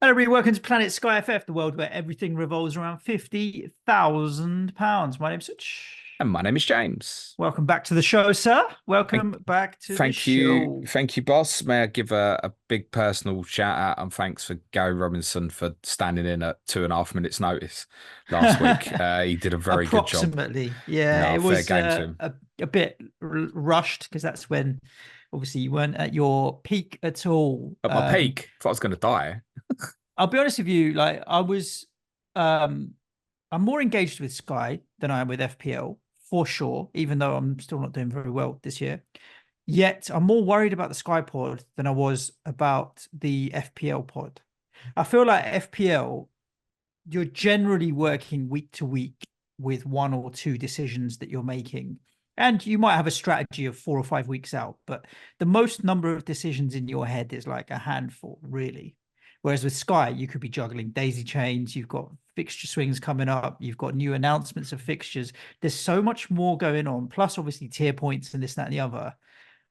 Hello, everybody. Welcome to Planet SkyFF, the world where everything revolves around £50,000. My name's Such. And my name is James. Welcome back to the show, sir. Thank, Welcome back to the show. thank you, boss. May I give a big personal shout out and thanks for Gary Robinson for standing in at 2.5 minutes notice last week. He did a very good job. Approximately. Yeah, No, it fair was game to him. a bit rushed because that's when obviously you weren't at your peak at all. At my peak, if I was going to die. I'll be honest with you, um, I'm more engaged with Sky than I am with FPL for sure, even though I'm still not doing very well this year. Yet I'm more worried about the Sky pod than I was about the FPL pod. I feel like FPL, you're generally working week to week with one or two decisions that you're making. And you might have a strategy of 4 or 5 weeks out, but the most number of decisions in your head is like a handful, really. Whereas with Sky, you could be juggling daisy chains, you've got fixture swings coming up, you've got new announcements of fixtures. There's so much more going on, plus obviously tier points and this, that, and the other.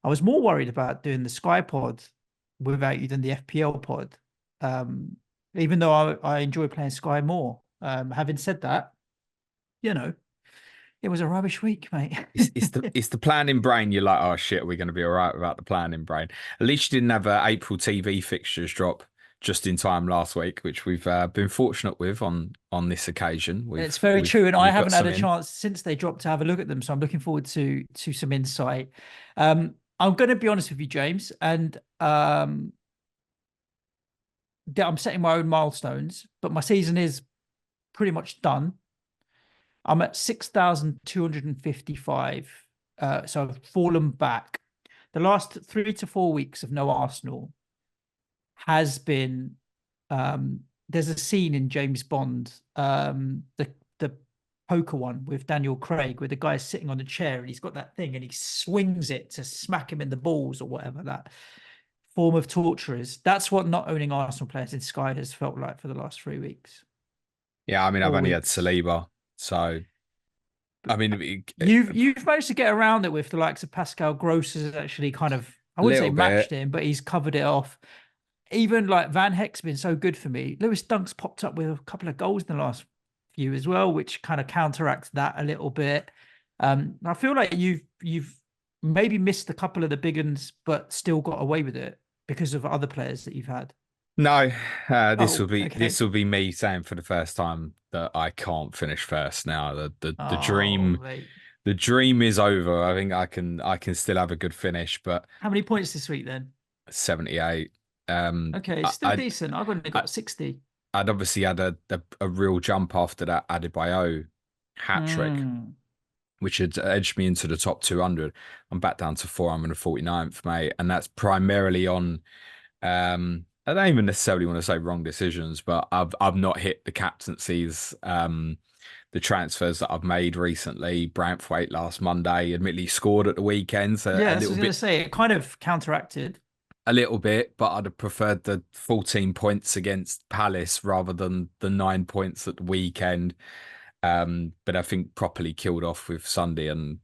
I was more worried about doing the Sky pod without you than the FPL pod. Even though I enjoy playing Sky more. Having said that, you know, it was a rubbish week, mate. It's the planning brain. You're like, oh shit, we're going to be all right without the planning brain. At least you didn't have a April TV fixtures drop just in time last week, which we've been fortunate with on this occasion. It's We've very we've true, and I we've got haven't had some a in. chance since they dropped to have a look at them. So I'm looking forward to some insight. I'm going to be honest with you, James, and I'm setting my own milestones, but my season is pretty much done. I'm at 6,255. So I've fallen back. The last 3 to 4 weeks of no Arsenal has been there's a scene in James Bond, the poker one with Daniel Craig, where the guy's sitting on a chair and he's got that thing and he swings it to smack him in the balls or whatever that form of torture is. That's what not owning Arsenal players in Sky has felt like for the last 3 weeks, Yeah, I mean, I've four only had weeks. Saliba, so I mean, You've managed to get around it with the likes of Pascal Gross has actually kind of, I a wouldn't say little matched bit. him, but he's covered it off. Even like Van Heck's been so good for me. Lewis Dunk's popped up with a couple of goals in the last few as well, which kind of counteracts that a little bit. I feel like you've maybe missed a couple of the big ones, but still got away with it because of other players that you've had. No, this will Oh, be okay. me saying for the first time that I can't finish first now. Oh, mate. The dream is over. I think I can still have a good finish, but How many points this week then? 78. Okay, I, still I'd decent. I've only I, got 60. I'd obviously had a real jump after that Adebayo hat trick, Hmm. which had edged me into the top 200. I'm back down to 449th, mate, and that's primarily on. I don't even necessarily want to say wrong decisions, but I've not hit the captaincies. The transfers that I've made recently. Branthwaite last Monday, admittedly scored at the weekend, so Yeah, that's what I was going to say. It kind of counteracted. a little bit, but I'd have preferred the 14 points against Palace rather than the 9 points at the weekend. But I think properly killed off with Sunday and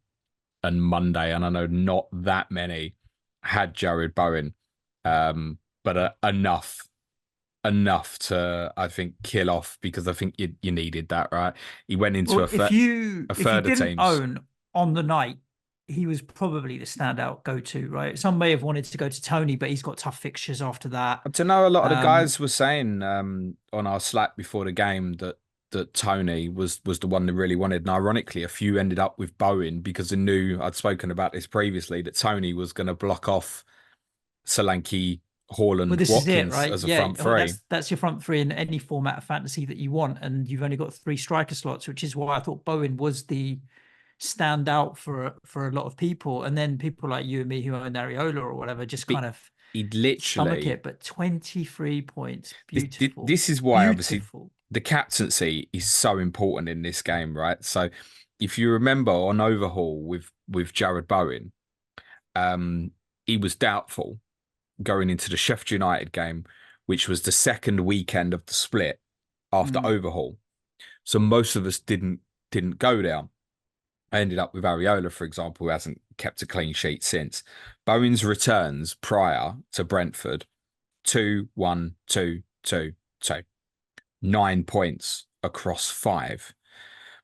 Monday, and I know not that many had Jared Bowen, but enough to I think kill off because I think you needed that, right? He went into Well, a if you third of didn't teams. own on the night, he was probably the standout go-to, right? Some may have wanted to go to Tony, but he's got tough fixtures after that. To know a lot of the Um, guys were saying on our Slack before the game that Tony was the one they really wanted. And ironically, a few ended up with Bowen because they knew I'd spoken about this previously that Tony was going to block off Solanke, well, Haaland, this is it, Watkins right? as a Yeah, front well, three. that's your front three in any format of fantasy that you want, and you've only got three striker slots, which is why I thought Bowen was the standout for a lot of people. And then people like you and me who own Ariola or whatever just But kind of he'd stomach literally it. But 23 points, this, beautiful, this is why obviously beautiful. the captaincy is so important in this game, right? So if you remember on overhaul with Jared Bowen, um, he was doubtful going into the Sheffield United game, which was the second weekend of the split after Mm. overhaul. So most of us didn't go there. I ended up with Ariola, for example, who hasn't kept a clean sheet since. Bowen's returns prior to Brentford, 2-1-2-2. so 9 points across 5.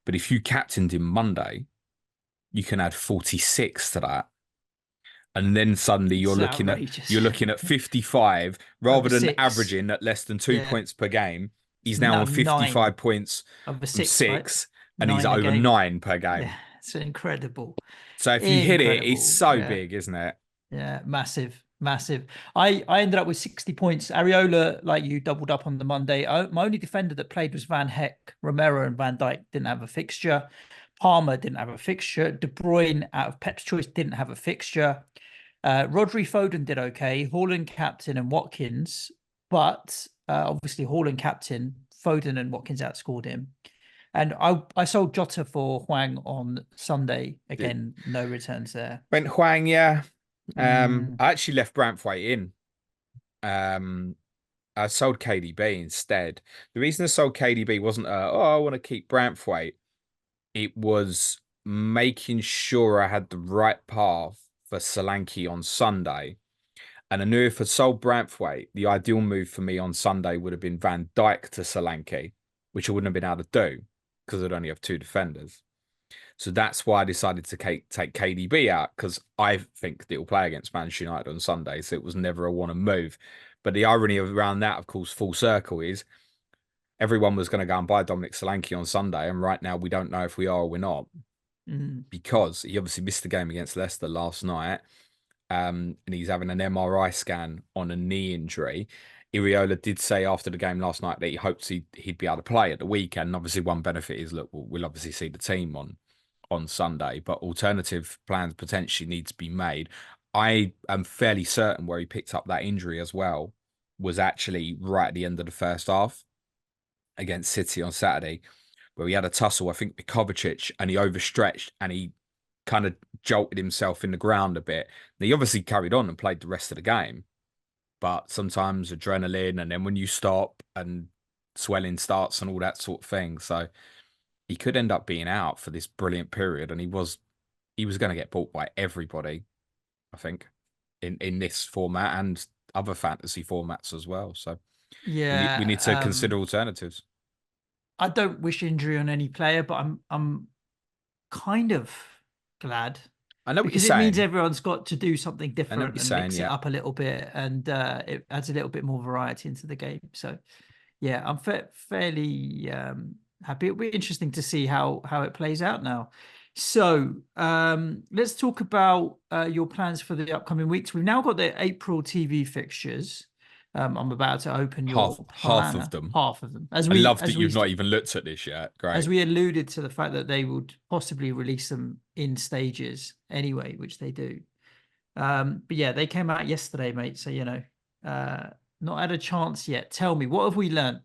But if you captained him Monday, you can add 46 to that. And then suddenly It's outrageous. you're looking at 55 rather Over than 6. averaging at less than two Yeah. points per game. It's He's now on 9 55 points over from 6, right? 6, and he's 9 a over game. 9 per Yeah, game. it's incredible. So if you hit it, it's Incredible. so Yeah. big, isn't it? Yeah, massive, massive. I ended up with 60 points. Areola, like you, doubled up on the Monday. My only defender that played was Van Heck. Romero and Van Dijk didn't have a fixture. Palmer didn't have a fixture. De Bruyne, out of Pep's choice, didn't have a fixture. Rodri Foden did okay. Haaland captain and Watkins, but obviously Haaland captain, Foden and Watkins outscored him. And I sold Jota for Huang on Sunday. Again, no returns there. Brent Huang, yeah. Mm, I actually left Branthwaite in. Um, I sold KDB instead. The reason I sold KDB wasn't, I want to keep Branthwaite. It was making sure I had the right path for Solanke on Sunday. And I knew if I sold Branthwaite, the ideal move for me on Sunday would have been Van Dijk to Solanke, which I wouldn't have been able to do because I'd only have 2 defenders. So that's why I decided to take KDB out, because I think that he'll play against Manchester United on Sunday. So it was never a want to move. But the irony around that, of course, full circle is everyone was going to go and buy Dominic Solanke on Sunday. And right now we don't know if we are or we're not, because he obviously missed the game against Leicester last night. And he's having an MRI scan on a knee injury. Iriola did say after the game last night that he hopes he'd be able to play at the weekend. And obviously, one benefit is, look, we'll obviously see the team on Sunday, but alternative plans potentially need to be made. I am fairly certain where he picked up that injury as well was actually right at the end of the first half against City on Saturday, where he had a tussle, I think, with Kovacic, and he overstretched and he kind of jolted himself in the ground a bit. And he obviously carried on and played the rest of the game. But sometimes adrenaline, and then when you stop and swelling starts and all that sort of thing. So he could end up being out for this brilliant period, and he was going to get bought by everybody, I think, in this format and other fantasy formats as well. So we yeah. need to consider alternatives. I don't wish injury on any player, but I'm kind of glad I know what you're because it means saying. everyone's got to do something I know what different you're and saying. mix it Yeah. up a little bit, and it adds a little bit more variety into the game. So yeah, I'm fairly happy. It'll be interesting to see how it plays out now. So let's talk about your plans for the upcoming weeks. We've now got the April TV fixtures. I'm about to open your Half of planner, them. half of them, as I we love that you've not even looked at this yet. as Great. we alluded to the fact that they would possibly release them in stages anyway, which they do. But yeah, they came out yesterday, mate. So uh, not had a chance yet. Tell me, what have we learned?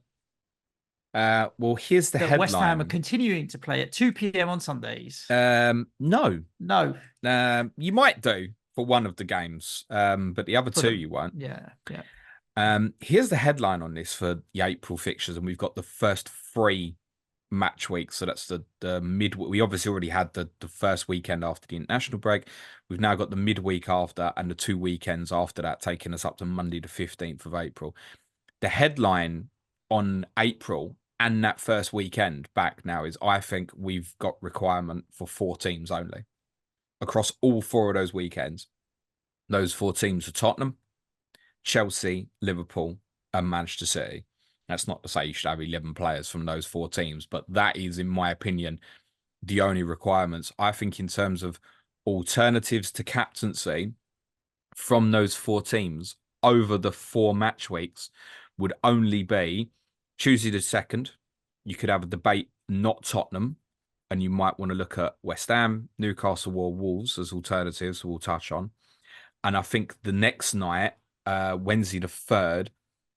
Well, here's the That West Ham are headline. continuing to play at 2 p.m. on Sundays. No. No, You might do for one of the games, but the other for two them. you won't. Yeah, yeah. Here's the headline on this for the April fixtures, and we've got the first 3 match weeks. So that's the mid. We obviously already had the first weekend after the international break. We've now got the midweek after and the 2 weekends after that, taking us up to Monday the 15th of April. The headline on April and that first weekend back now is, I think we've got requirement for 4 teams only across all 4 of those weekends. Those 4 teams are Tottenham, Chelsea, Liverpool, and Manchester City. That's not to say you should have 11 players from those 4 teams, but that is, in my opinion, the only requirements. I think in terms of alternatives to captaincy from those 4 teams over the 4 match weeks would only be Tuesday the 2nd. You could have a debate, not Tottenham, and you might want to look at West Ham, Newcastle, or Wolves as alternatives we'll touch on. And I think the next night, Wednesday the 3rd,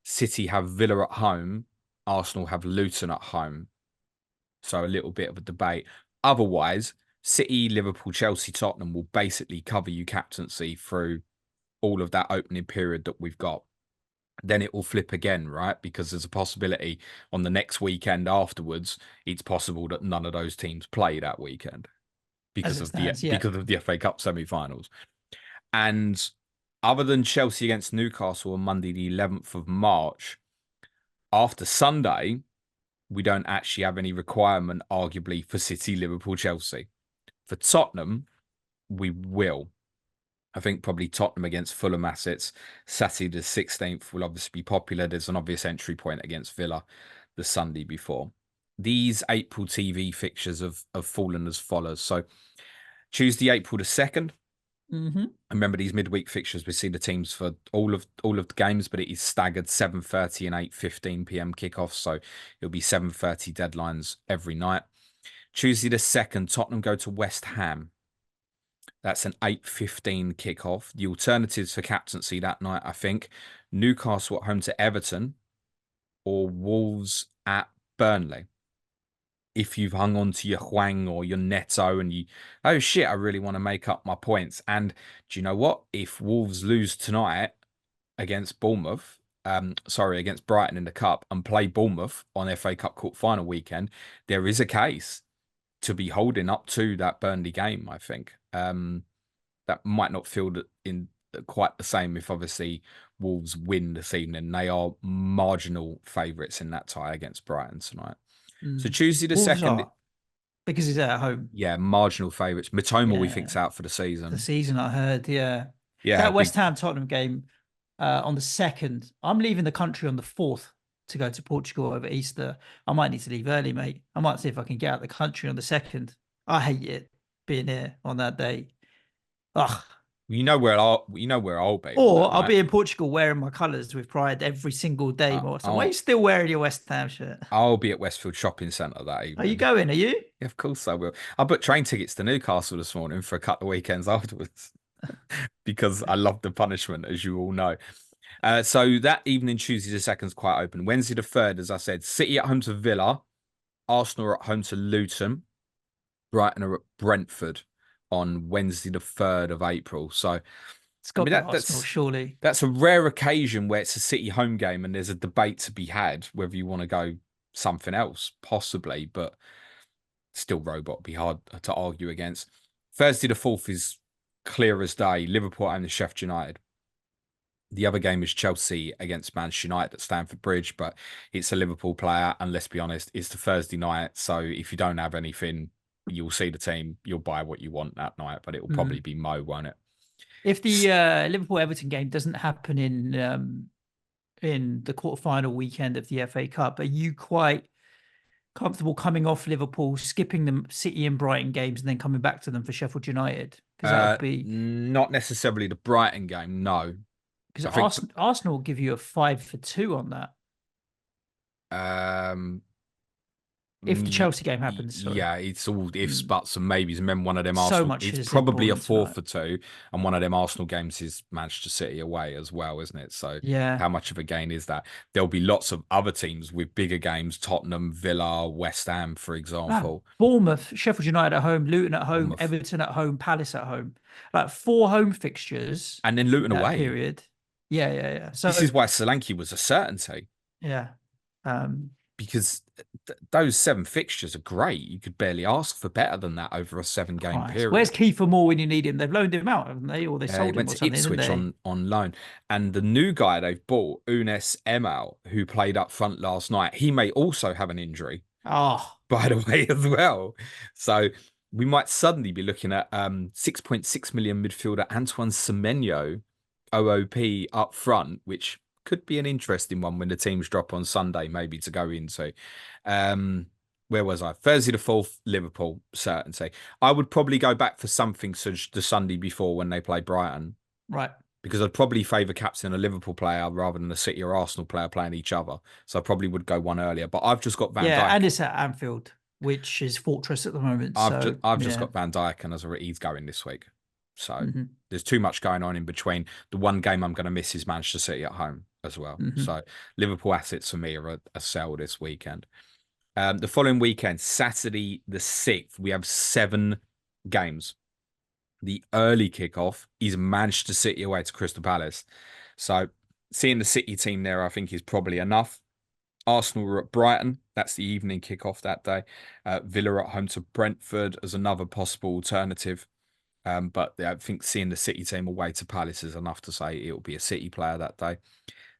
City have Villa at home, Arsenal have Luton at home. So a little bit of a debate. Otherwise, City, Liverpool, Chelsea, Tottenham will basically cover you captaincy through all of that opening period that we've got. Then it will flip again, right? Because there's a possibility on the next weekend afterwards, it's possible that none of those teams play that weekend As because it of the stands, yeah. FA Cup semi-finals. And other than Chelsea against Newcastle on Monday, the 11th of March, After Sunday, we don't actually have any requirement, arguably, for City, Liverpool, Chelsea. For Tottenham, we will. I think probably Tottenham against Fulham assets. Saturday the 16th will obviously be popular. There's an obvious entry point against Villa the Sunday before. These April TV fixtures have fallen as follows. So Tuesday, April the 2nd. Mm-hmm. Remember these midweek fixtures, we see the teams for all of the games, but it is staggered 7:30 and 8:15 p.m. kickoffs. So it'll be 7:30 deadlines every night. Tuesday the 2nd, Tottenham go to West Ham. That's an 8:15 kickoff. The alternatives for captaincy that night, I think, Newcastle at home to Everton or Wolves at Burnley. If you've hung on to your Hwang or your Neto and you, oh shit, I really want to make up my points. And do you know what? If Wolves lose tonight against Bournemouth, against Brighton in the Cup and play Bournemouth on FA Cup quarter final weekend, there is a case to be holding up to that Burnley game, I think. That might not feel in quite the same if obviously Wolves win this evening. They are marginal favourites in that tie against Brighton tonight. So Tuesday the Wolves 2nd, are because he's at home. yeah, marginal favourites. Matoma we Yeah, think's out for the the season. season I heard. Yeah, Yeah, that big. West Ham Tottenham game on the 2nd. I'm leaving the country on the 4th to go to Portugal over Easter. I might need to leave early, mate. I might see if I can get out of the country on the 2nd. I hate it being here on that day. Ugh. You know where I'll be on that Or I'll night. be in Portugal wearing my colours with pride every single day. Uh, More. So why are you I'll still wearing your West Ham shirt? I'll be at Westfield Shopping Centre that Are you evening. going? Are you? Yeah, of course I will. I booked train tickets to Newcastle this morning for a couple of weekends afterwards because I love the punishment, as you all know. So that evening, Tuesday the 2nd is quite open. Wednesday the 3rd, as I said, City at home to Villa, Arsenal are at home to Luton, Brighton are at Brentford on Wednesday the 3rd of April. So It's I got mean to be that Arsenal, that's surely. that's a rare occasion where it's a City home game and there's a debate to be had whether you want to go something else, possibly, but still robot be hard to argue against. Thursday the 4th is clear as day. Liverpool and the Sheffield United. The other game is Chelsea against Manchester United at Stamford Bridge, but it's a Liverpool player, and let's be honest, it's the Thursday night. So if you don't have anything, you'll see the team, you'll buy what you want that night, but it will probably be Mo, won't it? If the Liverpool Everton game doesn't happen in the quarterfinal weekend of the FA Cup, are you quite comfortable coming off Liverpool, skipping the City and Brighton games, and then coming back to them for Sheffield United? Because that would be Not necessarily the Brighton game, no. because I think Arsenal will give you a 5-2 on that um if the Chelsea game happens. Sorry, Yeah, it's all ifs, buts, and maybes. Remember, one of them so Arsenal. much It's is probably a important four tonight. for two, and one of them Arsenal games is Manchester City away as well, isn't it? So, Yeah. how much of a gain is that? There'll be lots of other teams with bigger games: Tottenham, Villa, West Ham, for Ah, example. Bournemouth, Sheffield United at home, Luton at home, Bournemouth, Everton at home, Palace at home. Like 4 home fixtures and then in Luton that away. period. Yeah, yeah, yeah. This So is why Solanke was a certainty yeah. Um, because those 7 fixtures are great. You could barely ask for better than that over a 7 game Christ. Where's period. Kiefer Moore when you need him? They've loaned him out, haven't they? Or they He sold him went or to something, didn't Ipswich they? on loan. And the new guy they've bought, Unes Emal, who played up front last night, he may also have an injury, Oh, by the way, as well. So we might suddenly be looking at 6.6 million midfielder Antoine Semenyo, OOP up front, which could be an interesting one when the teams drop on Sunday, maybe to go into. Where was I? Thursday the 4th, Liverpool, certainty. I would probably go back for something such the Sunday before when they play Brighton, right. because I'd probably favour captain a Liverpool player rather than a City or Arsenal player playing each other. So I probably would go one earlier. But I've just got Van Yeah, and Dijk. it's at Anfield, which is Fortress at the moment. I've just So I've just yeah. got Van Dijk, and he's going this week. So Hmm. there's too much going on in between. The one game I'm going to miss is Manchester City at home as well. Hmm. So Liverpool assets for me are a sell this weekend. The following weekend, Saturday the 6th, we have 7 games. The early kickoff is Manchester City away to Crystal Palace. So seeing the City team there, I think, is probably enough. Arsenal are at Brighton. That's the evening kickoff that day. Villa at home to Brentford as another possible alternative. But yeah, I think seeing the City team away to Palace is enough to say it'll be a City player that day.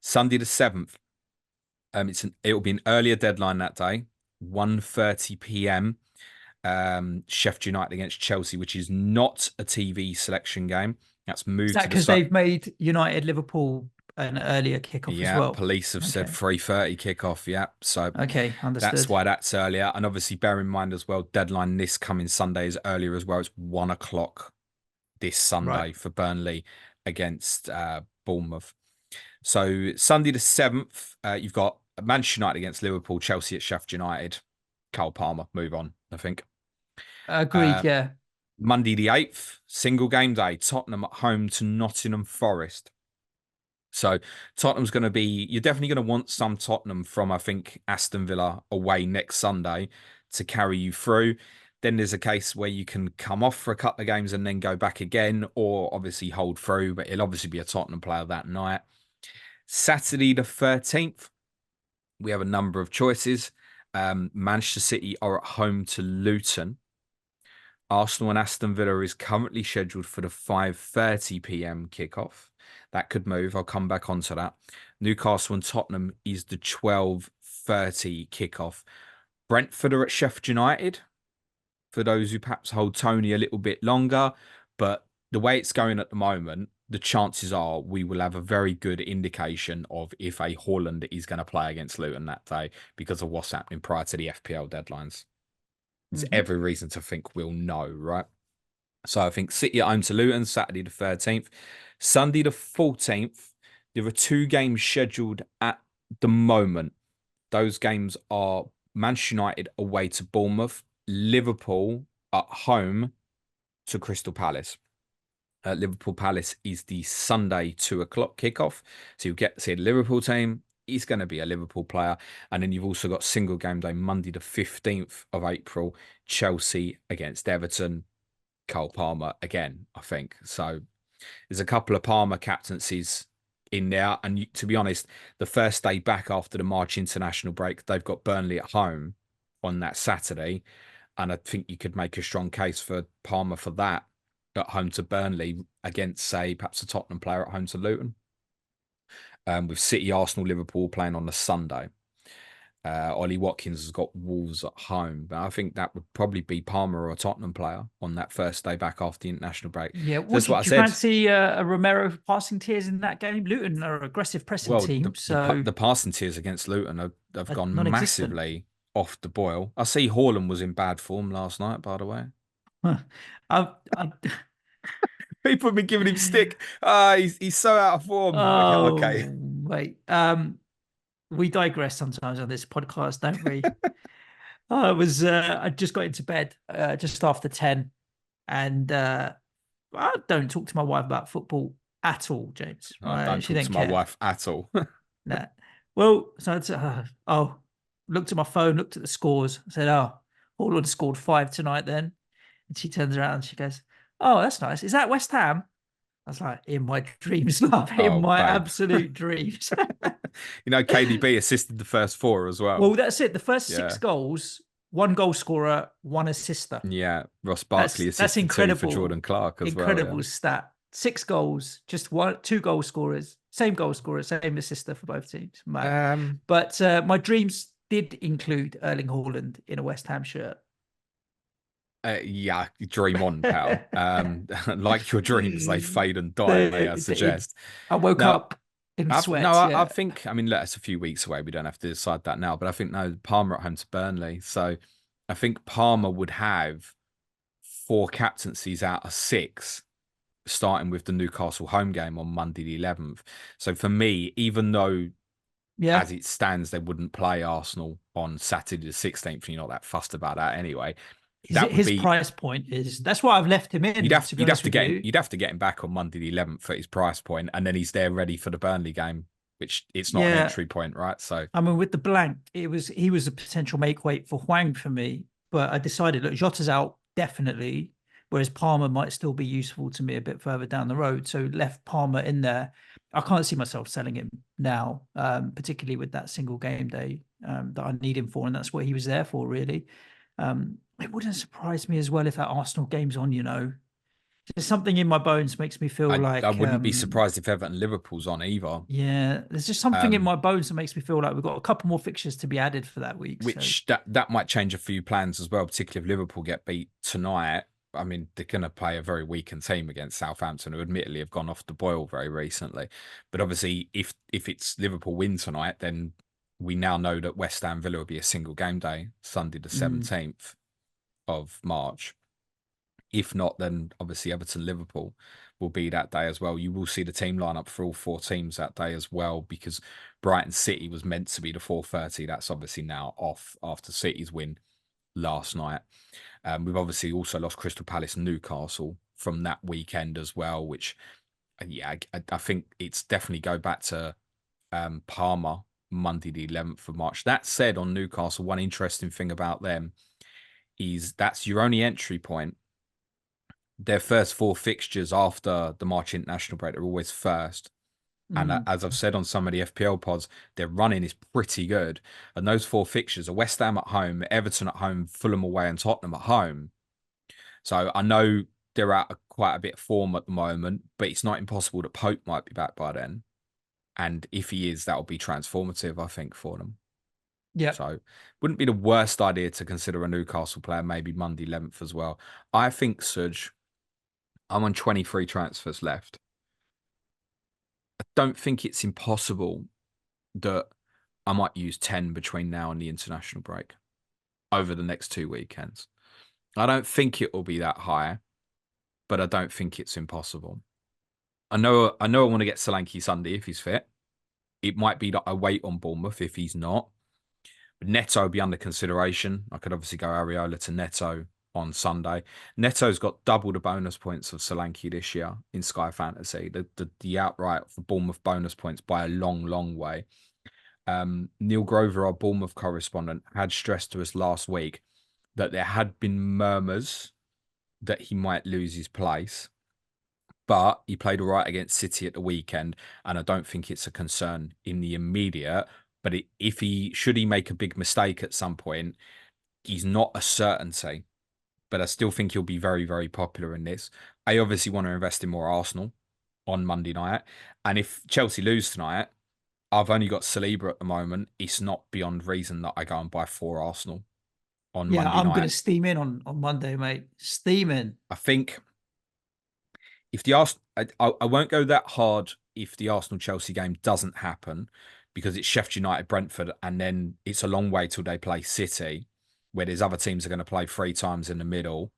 Sunday the 7th, It'll be an earlier deadline that day, 1:30 p.m. Sheffield United against Chelsea, which is not a TV selection game. That's Is moved that to the because start. they've made United Liverpool an earlier kickoff as Yeah, well? police have said Okay. 3:30 kickoff. Yeah, so Okay, that's understood. why that's earlier. And obviously, bear in mind as well, deadline this coming Sunday is earlier as well. It's 1 o'clock this Right. Sunday for Burnley against Bournemouth. So Sunday the 7th, you've got Manchester United against Liverpool, Chelsea at Sheffield United. Cole Palmer, move on, I think. Agreed, Uh, yeah. Monday the 8th, single game day, Tottenham at home to Nottingham Forest. So Tottenham's going to be, you're definitely going to want some Tottenham from, I think, Aston Villa away next Sunday to carry you through. Then there's a case where you can come off for a couple of games and then go back again, or obviously hold through, but it'll obviously be a Tottenham player that night. Saturday the 13th, we have a number of choices. Manchester City are at home to Luton. Arsenal and Aston Villa is currently scheduled for the 5:30 p.m. kickoff. That could move. I'll come back onto that. Newcastle and Tottenham is the 12:30 kickoff. Brentford are at Sheffield United for those who perhaps hold Tony a little bit longer. But the way it's going at the moment, the chances are we will have a very good indication of if a Haaland is going to play against Luton that day because of what's happening prior to the FPL deadlines. There's Mhm. every reason to think we'll know, right? So I think City at home to Luton, Saturday the 13th. Sunday the 14th, there are two games scheduled at the moment. Those games are Manchester United away to Bournemouth, Liverpool at home to Crystal Palace. Liverpool Palace is the Sunday 2 o'clock kickoff. So you get to see the Liverpool team. He's going to be a Liverpool player. And then you've also got single game day Monday the 15th of April, Chelsea against Everton. Cole Palmer again, I think. So there's a couple of Palmer captaincies in there. And to be honest, the first day back after the March international break, they've got Burnley at home on that Saturday. And I think you could make a strong case for Palmer for that at home to Burnley against, say, perhaps a Tottenham player at home to Luton. With City, Arsenal, Liverpool playing on the Sunday. Ollie Watkins has got Wolves at home, but I think that would probably be Palmer or a Tottenham player on that first day back after the international break. Yeah. So What that's do what I you said. fancy a Romero passing tiers in that game? Luton are an aggressive pressing Well, team, so the passing tiers against Luton have gone non-existent. massively off the boil. I see Haaland was in bad form last night, by the way. Huh. I, People have been giving him stick. Ah, he's so out of form. Okay. oh wait. We digress sometimes on this podcast, don't we? I just got into bed just after 10, and I don't talk to my wife about football at all, James. I Right? don't She talk didn't to my care. wife at all. Nah. Well, so looked at my phone, looked at the scores. I said, "Oh, Haaland scored 5 tonight." Then, and she turns around and she goes, "Oh, that's nice. Is that West Ham?" I was like, "In my dreams, love. In Oh, my babe. absolute dreams." KDB assisted the first four as Well, well. that's it. The first Yeah. 6 goals, one goal scorer, one assister. Yeah. Ross That's Barkley that's assisted two for incredible, Jordan Clark as well. Yeah. incredible stat. 6 goals, just 2 goal scorers, same goal scorer, same assister for both teams. Mad. Um, But my dreams did include Erling Haaland in a West Ham shirt. yeah, dream on, pal. Like your dreams, they fade and die, may I It, suggest. I woke No, up in no, sweats. I Yeah, think, I mean, look, it's a few weeks away. We don't have to decide that now, but I think, no, Palmer at home to Burnley. So I think Palmer would have four captaincies out of six, starting with the Newcastle home game on Monday the 11th. So for me, even though yeah. as it stands, they wouldn't play Arsenal on Saturday the 16th, you're not that fussed about that anyway. That would His be price point is that's why I've left him in. To be honest with you, you'd have to get him back on Monday the 11th at his price point, and then he's there ready for the Burnley game, which it's not an yeah. entry point, right? So I mean, with the blank, he was a potential make weight for Huang for me, but I decided look, Jota's out definitely, whereas Palmer might still be useful to me a bit further down the road. So left Palmer in there. I can't see myself selling him now, particularly with that single game day that I need him for, and that's what he was there for, really. It wouldn't surprise me as well if that Arsenal game's on, you know. There's something in my bones makes me feel I like, wouldn't be surprised if Everton Liverpool's on either. yeah, there's just something in Um, my bones that makes me feel like we've got a couple more fixtures to be added for that week. So, which that might change a few plans as well, particularly if Liverpool get beat tonight. I mean, they're going to play a very weakened team against Southampton, who admittedly have gone off the boil very recently. But obviously, if it's Liverpool win tonight, then we now know that West Ham Villa will be a single game day, Sunday the mm, 17th of March. If not, then obviously Everton Liverpool will be that day as well. You will see the team lineup for all four teams that day as well, because Brighton City was meant to be the 4:30. That's obviously now off after City's win last night. We've obviously also lost Crystal Palace and Newcastle from that weekend as well, which, yeah, I think it's definitely go back to Parma Monday the 11th of March. That said, on Newcastle, one interesting thing about them is that's your only entry point. Their first four fixtures after the March international break are always first. And mm, as I've said on some of the FPL pods, their running is pretty good. And those four fixtures are West Ham at home, Everton at home, Fulham away, and Tottenham at home. So I know they're at quite a bit of form at the moment, but it's not impossible that Pope might be back by then. And if he is, that'll be transformative, I think, for them. yeah, So wouldn't be the worst idea to consider a Newcastle player, maybe Monday 11th as well. I think, Suj, I'm on 23 transfers left. I don't think it's impossible that I might use 10 between now and the international break over the next 2 weekends. I don't think it will be that high, but I don't think it's impossible. I want to get Solanke Sunday if he's fit. It might be that I wait on Bournemouth if he's not. But Neto will be under consideration. I could obviously go Areola to Neto on Sunday. Neto's got double the bonus points of Solanke this year in Sky Fantasy. The outright for Bournemouth bonus points by a long, long way. Neil Grover, our Bournemouth correspondent, had stressed to us last week that there had been murmurs that he might lose his place, but he played all right against City at the weekend, and I don't think it's a concern in the immediate. But if he should he make a big mistake at some point, he's not a certainty. But I still think he'll be very, very popular in this. I obviously want to invest in more Arsenal on Monday night, and if Chelsea lose tonight, I've only got Saliba at the moment. It's not beyond reason that I go and buy four Arsenal on yeah, Monday I'm night. gonna steam in on Monday, mate. Steam in. I think if the Arsenal, I won't go that hard if the Arsenal Chelsea game doesn't happen, because it's Sheffield United Brentford, and then it's a long way till they play City, where there's other teams are going to play 3 times in the middle,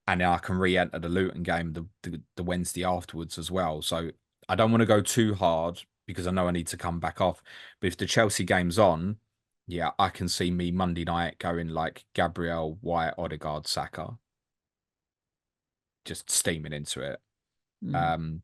and then I can re-enter the Luton game the Wednesday afterwards as well. So I don't want to go too hard because I know I need to come back off. But if the Chelsea game's on, yeah, I can see me Monday night going like Gabriel, White, Odegaard, Saka, just steaming into it. Mm. Um,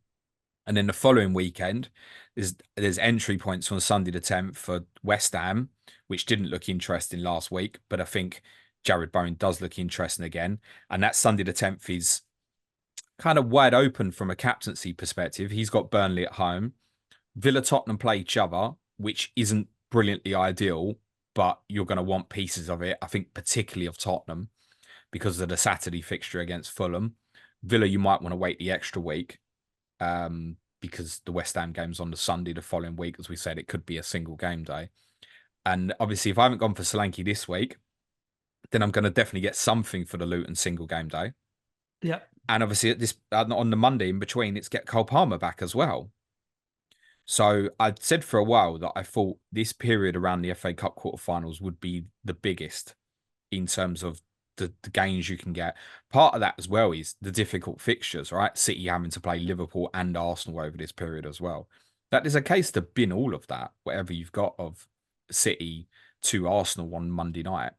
and then the following weekend, there's entry points on Sunday the 10th for West Ham, which didn't look interesting last week, but I think Jared Bowen does look interesting again. And that Sunday the 10th is kind of wide open from a captaincy perspective. He's got Burnley at home. Villa Tottenham play each other, which isn't brilliantly ideal, but you're going to want pieces of it. I think particularly of Tottenham because of the Saturday fixture against Fulham. Villa, you might want to wait the extra week because the West Ham game's on the Sunday the following week. As we said, it could be a single game day. And obviously, if I haven't gone for Solanke this week, then I'm going to definitely get something for the Luton single game day. Yeah. And obviously, at this on the Monday in between, it's get Cole Palmer back as well. So I'd said for a while that I thought this period around the FA Cup quarterfinals would be the biggest in terms of the gains you can get. Part of that as well is the difficult fixtures, right? City having to play Liverpool and Arsenal over this period as well. That is a case to bin all of that, whatever you've got of City to Arsenal on Monday night.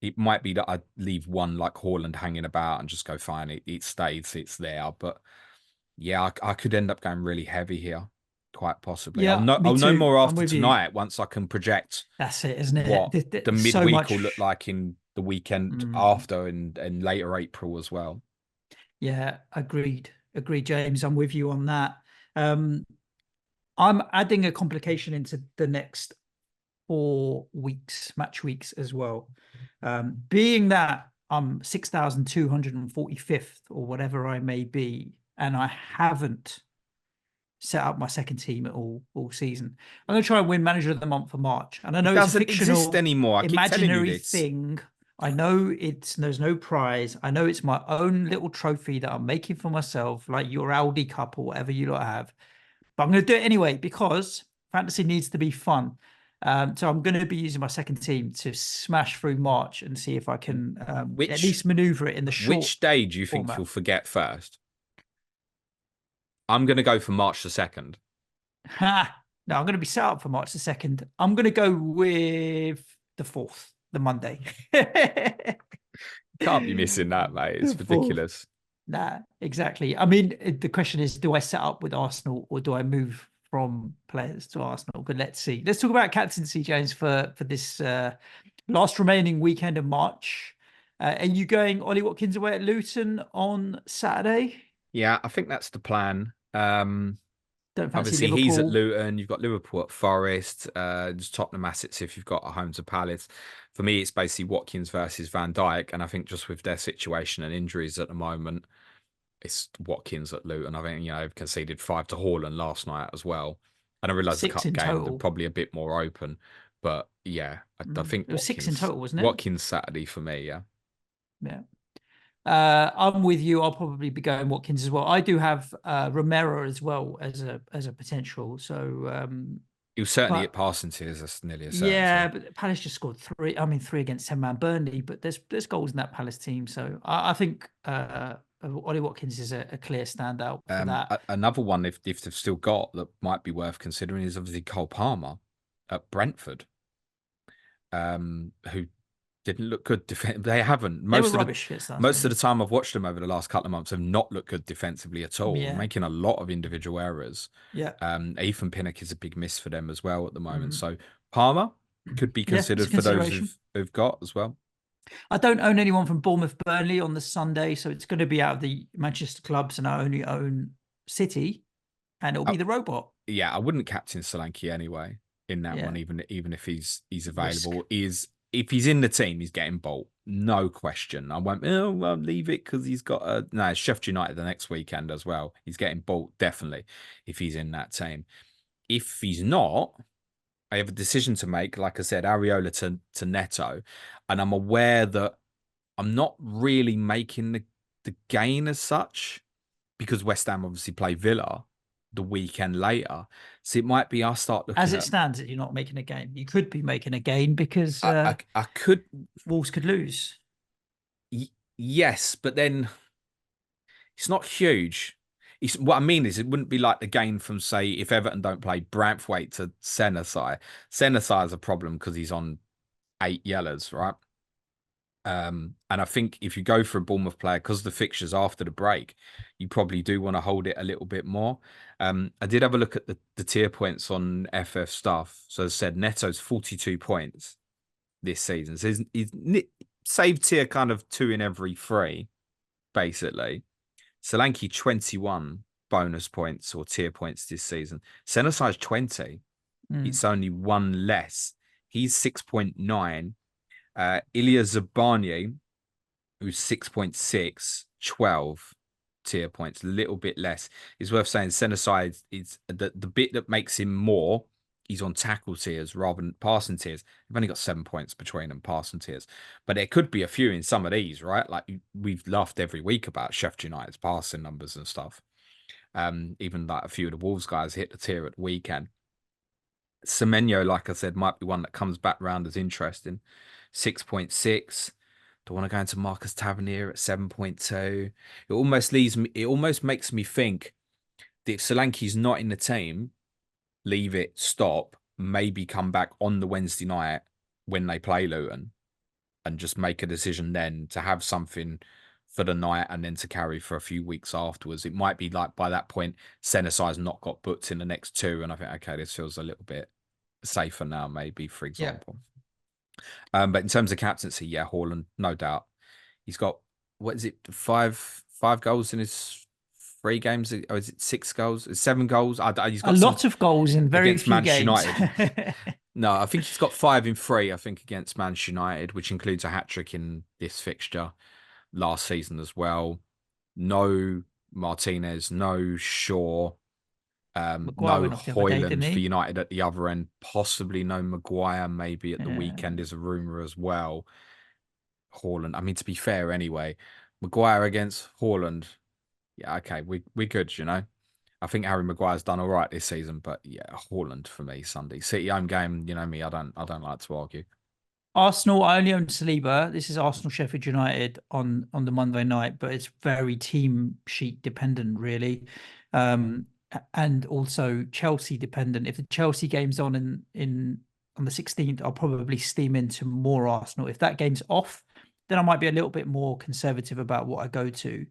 It might be that I leave one like Haaland hanging about and just go, fine, it stays, it's there. But yeah, I could end up going really heavy here, quite possibly. Yeah, me I'll know too. more I'm after with you. tonight once I can project That's it, isn't it? what the So midweek will look much. like in the weekend Mm, after and later April as well. yeah, agreed. Agreed, James. I'm with you on that. Um, I'm adding a complication into the next 4 weeks, match weeks as well. Being that I'm 6,245th or whatever I may be, and I haven't set up my second team at all season. I'm going to try and win Manager of the Month for March, and I It know it's a doesn't exist fictional, anymore. I keep telling you imaginary this. thing. I know there's no prize. I know it's my own little trophy that I'm making for myself, like your Aldi Cup or whatever you lot have. But I'm going to do it anyway because fantasy needs to be fun. So I'm going to be using my second team to smash through March and see if I can at Which least maneuver it in the short which day do you think format. you'll forget first? I'm going to go for March the 2nd. Ha! No, I'm going to be set up for March the 2nd. I'm going to go with the 4th, the Monday. Can't be missing that, mate. The It's 4th. ridiculous. Nah, exactly. I mean, the question is, do I set up with Arsenal or do I move from players to Arsenal? But let's see. Let's talk about captaincy, James, for this last remaining weekend of March. Are you going Ollie Watkins away at Luton on Saturday? Yeah, I think that's the plan. Don't fancy Obviously, he's at Liverpool. Luton. You've got Liverpool at Forest. Just Tottenham assets if you've got a home to Palace. For me, it's basically Watkins versus Van Dijk, and I think just with their situation and injuries at the moment, it's Watkins at Luton. I think they've conceded 5 to Haaland last night as well, and I realise the Six cup in game they're total. probably a bit more open, but yeah, I think It was six in total, wasn't it? Watkins Saturday for me. Yeah, Yeah. I'm with you. I'll probably be going Watkins as well. I do have Romero as well as a potential. So, he was certainly at but passing tiers. That's nearly a certainty. yeah, but Palace just scored three. I mean, three against 10-man Burnley, but there's goals in that Palace team. So I think Ollie Watkins is a clear standout for that. Another one, if they've still got that might be worth considering, is obviously Cole Palmer at Brentford, who didn't look good. They haven't They were rubbish against us, most of man. the time I've watched them over the last couple of months have not looked good defensively at all, Yeah, making a lot of individual errors. yeah, Ethan Pinnock is a big miss for them as well at the moment. mm. So Palmer could be Yeah. It's a considered for those consideration. who've got as well. I don't own anyone from Bournemouth Burnley on the Sunday, so it's going to be out of the Manchester clubs, and I only own City, and it'll Uh, be the robot. yeah, I wouldn't captain Solanke anyway in that Yeah, one, even if he's risk. available. Is if he's in the team, he's getting Bolt, no question. I won't. Oh, well, leave it because he's got a no. It's Sheffield United the next weekend as well. He's getting Bolt definitely if he's in that team. If he's not, I have a decision to make. Like I said, Areola to Neto, and I'm aware that I'm not really making the gain as such because West Ham obviously play Villa the weekend later. So it might be I start As looking it at stands, you're not making a gain. You could be making a gain because I could Wolves could lose. yes, but then it's not huge. What I mean is it wouldn't be like the gain from say if Everton don't play Branthwaite to Senesi. Senesi is a problem because he's on 8 yellows, right? And I think if you go for a Bournemouth player, because the fixtures after the break, you probably do want to hold it a little bit more. I did have a look at the tier points on FF stuff. So as I said, Neto's 42 points this season. So he's saved tier kind of 2 in every 3, basically. Solanke 21 bonus points or tier points this season. Senesi's 20. Mm. It's only 1 less. He's 6.9. Ilya Zabani, who's 6.6, 12 tier points, a little bit less. It's worth saying Senesi is the bit that makes him more. He's on tackle tiers rather than passing tiers. They've only got 7 points between them, passing tiers. But there could be a few in some of these, right? Like we've laughed every week about Sheffield United's passing numbers and stuff. Even like a few of the Wolves guys hit the tier at the weekend. Semenyo, like I said, might be one that comes back round as interesting. 6.6. Do I want to go into Marcus Tavernier at 7.2? It almost makes me think that if Solanke's not in the team, leave it, stop, maybe come back on the Wednesday night when they play Luton and just make a decision then to have something for the night and then to carry for a few weeks afterwards. It might be like by that point, Senesi's not got booked in the next 2, and I think, okay, this feels a little bit safer now, maybe, for Yeah. example. But in terms of captaincy, yeah, Haaland, no doubt. He's got, what is it, five goals in his 3 games? Or is it 6 goals? 7 goals? He's A got some lot of goals in very against few Manchester games. United. No, I think he's got 5 in 3, I think, against Manchester United, which includes a hat-trick in this fixture last season as well. No Martinez, no Shaw, Maguire no went off the other day, didn't Hoyland for he? United at the other end, possibly no Maguire maybe at the Yeah. weekend is a rumour as well. Haaland, I mean, to be fair anyway, Maguire against Haaland, yeah, okay, we good, you know. I think Harry Maguire's done all right this season, but yeah, Haaland for me Sunday. City home game, you know me, I don't like to argue. Arsenal, I only own Saliba. This is Arsenal Sheffield United on the Monday night, but it's very team sheet dependent, really. And also Chelsea dependent. If the Chelsea game's on in on the 16th, I'll probably steam into more Arsenal. If that game's off, then I might be a little bit more conservative about what I go to.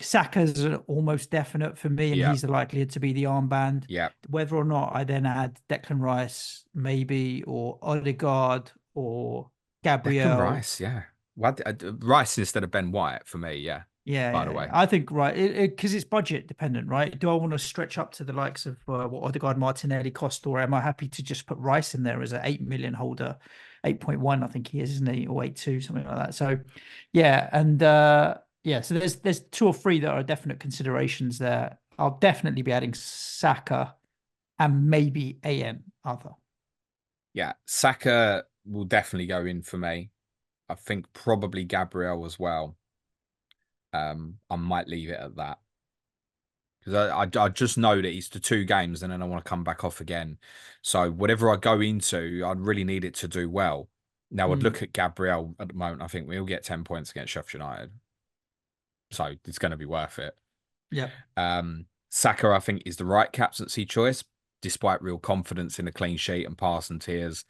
Saka's almost definite for me, and Yeah, he's the likelihood to be the armband. yeah. Whether or not I then add Declan Rice, maybe, or Odegaard or Declan Gabriel. Rice, yeah. What Rice instead of Ben White for me, yeah. Yeah, By the yeah, yeah. way. I think right because it's budget dependent, right? Do I want to stretch up to the likes of what Odegaard, Martinelli cost, or am I happy to just put Rice in there as an 8 million holder, 8.1, I think he is, isn't he, or 8.2, something like that. So, yeah, and yeah, so there's two or three that are definite considerations there. I'll definitely be adding Saka and maybe AM other. Yeah, Saka will definitely go in for me. I think probably Gabriel as well. I might leave it at that because I just know that it's the 2 games and then I want to come back off again. So whatever I go into, I really need it to do well. Now I'd Mm, look at Gabriel at the moment. I think we'll get 10 points against Sheffield United, so it's going to be worth it. yeah, Saka, I think, is the right captaincy choice, despite real confidence in a clean sheet and pass and tears.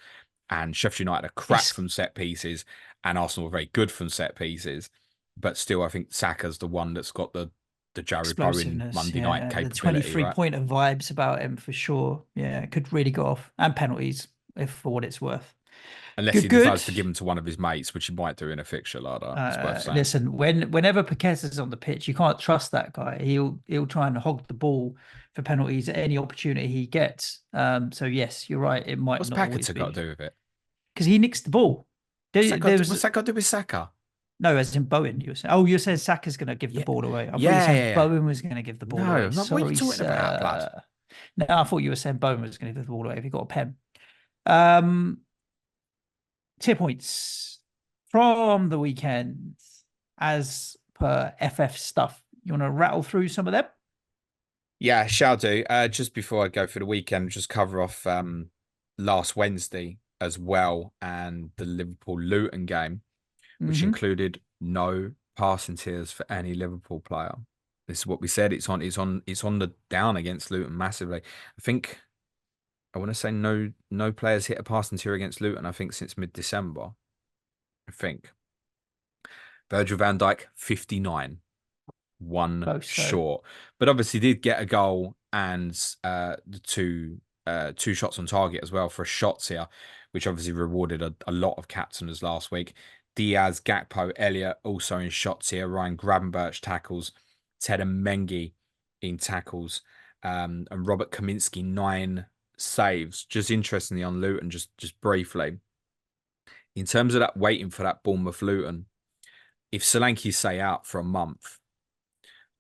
And Sheffield United are crap it's from set pieces, and Arsenal are very good from set pieces. But still, I think Saka's the one that's got the Jared Bowen explosiveness. Monday night Yeah, the capability, 23 right? pointer vibes about him for sure. Yeah, could really go off, and penalties if for what it's worth. Unless he Good, good. decides to give them to one of his mates, which he might do in a fixture like that. It's worth saying. Listen, whenever Paqueta's on the pitch, you can't trust that guy. He'll try and hog the ball for penalties at any opportunity he gets. So yes, you're right. It might What's not always Paqueta got be to do with it? because he nicks the ball. There What's was that got to do with Saka? no, as in Bowen. You were saying, oh, you're saying Saka's going to give the Yeah, ball away. I thought you were yeah, saying yeah, yeah. Bowen was going to give the ball No, away. I'm not. What are you Sorry, talking about, blood? sir. No, I thought you were saying Bowen was going to give the ball away if he got a pen. Um, tier points from the weekend as per FF stuff. You want to rattle through some of them? Yeah, shall do. Just before I go for the weekend, just cover off last Wednesday as well and the Liverpool Luton game, which Mm-hmm. included no passing tiers for any Liverpool player. This is what we said. It's on the down against Luton massively. I think I want to say no players hit a passing tier against Luton, I think since mid-December. I think. Virgil van Dijk, 59. One Close though. short, but obviously did get a goal and the two shots on target as well for shots here, which obviously rewarded a lot of captainers last week. Diaz, Gakpo, Elliott also in shots here. Ryan Gravenberch tackles, Ted and Mengi in tackles, and Robert Kaminsky 9 saves. Just interestingly on Luton, just briefly in terms of that waiting for that Bournemouth Luton. If Solanke say out for a month,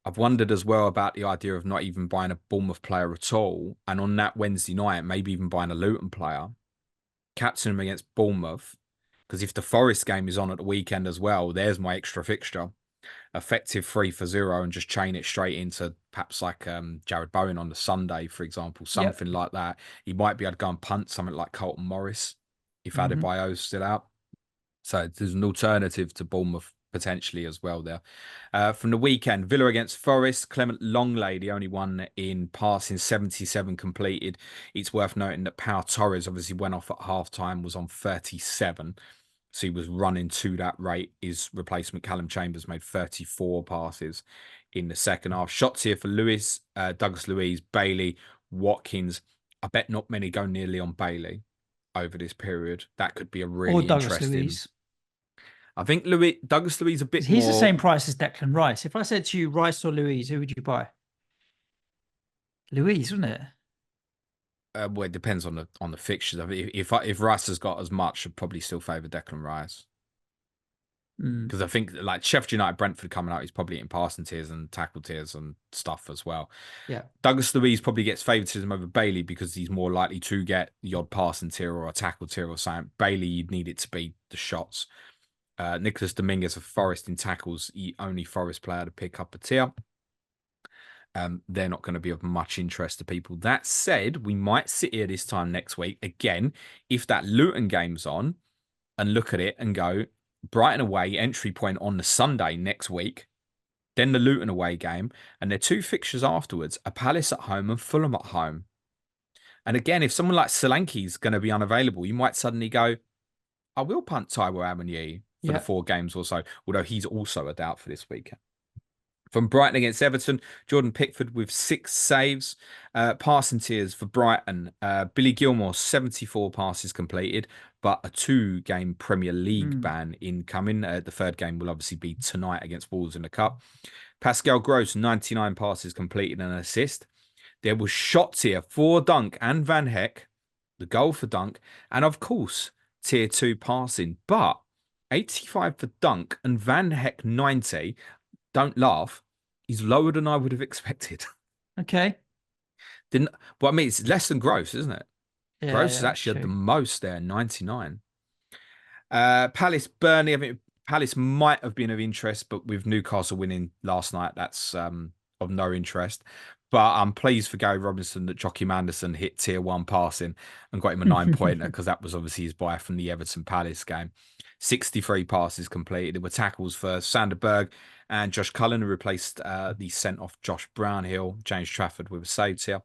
I've wondered as well about the idea of not even buying a Bournemouth player at all. And on that Wednesday night, maybe even buying a Luton player, captain him against Bournemouth. Because if the Forest game is on at the weekend as well, there's my extra fixture. Effective 3 for 0 and just chain it straight into perhaps like Jared Bowen on the Sunday, for example, Yep. something like that. He might be able to go and punt something like Colton Morris if Mm-hmm. Adebayo's still out. So there's an alternative to Bournemouth potentially as well there. From the weekend, Villa against Forest, Clement Longley, the only one in passing 77 completed. It's worth noting that Pau Torres obviously went off at half time, was on 37. So he was running to that rate. His replacement, Callum Chambers, made 34 passes in the second half. Shots here for Lewis, Douglas Luiz, Bailey, Watkins. I bet not many go near Leon Bailey over this period. That could be a Or really Douglas interesting. Luiz. I think Douglas Luiz a bit Because he's the more. same price as Declan Rice. If I said to you Rice or Louise, who would you buy? Louise, wouldn't it? Well, it depends on the fixtures. I mean, if Rice has got as much, I'd probably still favour Declan Rice. Mm, Because I think like Sheffield United, Brentford coming out, he's probably in passing tiers and tackle tiers and stuff as well. yeah. Douglas Luiz probably gets favouritism over Bailey because he's more likely to get the odd passing tier or a tackle tier or something. Bailey, you'd need it to be the shots. Nicholas Dominguez of Forest in tackles, the only Forest player to pick up a tier. They're not going to be of much interest to people. That said, we might sit here this time next week again if that Luton game's on and look at it and go Brighton away entry point on the Sunday next week, then the Luton away game, and their two fixtures afterwards are Palace at home and Fulham at home. And again, if someone like Solanke is going to be unavailable, you might suddenly go, I will punt Taiwo Amoniyi for the Yeah. 4 games or so, although he's also a doubt for this week. From Brighton against Everton, Jordan Pickford with 6 saves. Passing tiers for Brighton. Billy Gilmore, 74 passes completed, but a 2-game Premier League Mm. ban incoming. The 3rd game will obviously be tonight against Wolves in the Cup. Pascal Gross, 99 passes completed and an assist. There was shots here for Dunk and Van Heck, the goal for Dunk, and of course, tier 2 passing. But 85 for Dunk and Van Heck 90. Don't laugh. He's lower than I would have expected. Okay. Didn't Well, I mean, it's less than Gross, isn't it? Yeah, Gross has yeah, actually had the true. most there, 99. Palace Burnley. I mean, Palace might have been of interest, but with Newcastle winning last night, that's of no interest. But I'm pleased for Gary Robinson that Joachim Anderson hit tier 1 passing and got him a 9-pointer because that was obviously his buy from the Everton Palace game. 63 passes completed. There were tackles for Sander Berg and Josh Cullen, who replaced the sent off Josh Brownhill. James Trafford with a save here.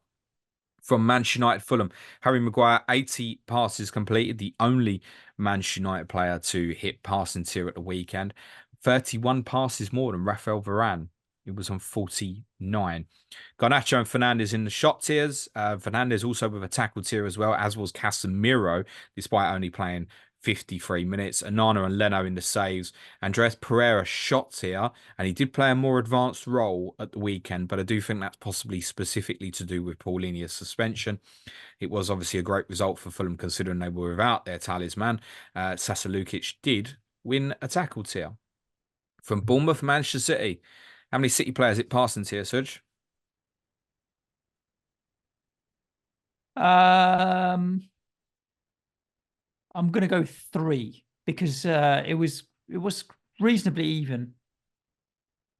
From Manchester United Fulham, Harry Maguire, 80 passes completed, the only Manchester United player to hit passing tier at the weekend. 31 passes more than Rafael Varane. It was on 49. Garnacho and Fernandez in the shot tiers. Fernandez also with a tackle tier as well, as was Casemiro, despite only playing 53 minutes. Anana and Leno in the saves. Andres Pereira shot here, and he did play a more advanced role at the weekend, but I do think that's possibly specifically to do with Paulinia's suspension. It was obviously a great result for Fulham considering they were without their talisman. Sasa Lukic did win a tackle tier. From Bournemouth, Manchester City. How many City players it passing tier, Suj? Um, I'm gonna go 3 because it was reasonably even.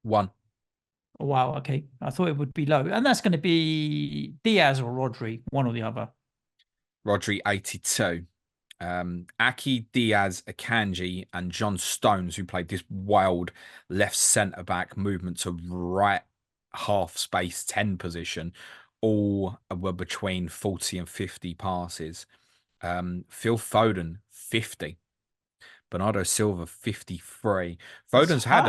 1. Oh, wow, okay. I thought it would be low. And that's gonna be Diaz or Rodri, one or the other. Rodri, 82. Aki, Diaz, Akanji, and John Stones, who played this wild left centre back movement to right half space 10 position, all were between 40 and 50 passes. Phil Foden, 50. Bernardo Silva, 53. That's Foden's had